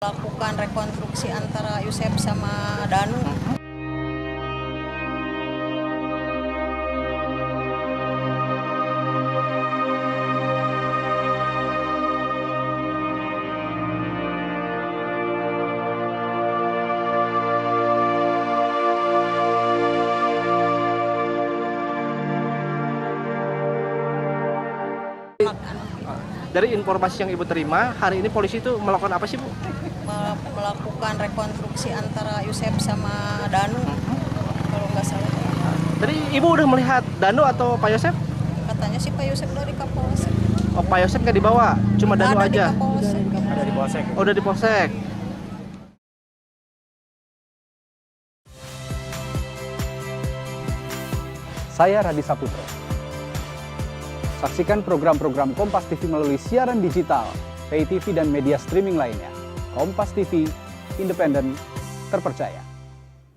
Lakukan rekonstruksi antara Yosep sama Danu. Dari informasi yang Ibu terima, hari ini polisi itu melakukan apa sih, Bu? Melakukan rekonstruksi antara Yosep sama Danu, kalau nggak salah. Tadi Ibu udah melihat Danu atau Pak Yosep? Katanya sih Pak Yosep dari Kapolsek. Oh, Pak Yosep nggak dibawa, cuma Danu Ada aja? di Kapolsek. Ada di Polsek. Oh, udah di Polsek. Saya Radi Saputro. Saksikan program-program Kompas TV melalui siaran digital, pay TV dan media streaming lainnya. Kompas TV, independen, terpercaya.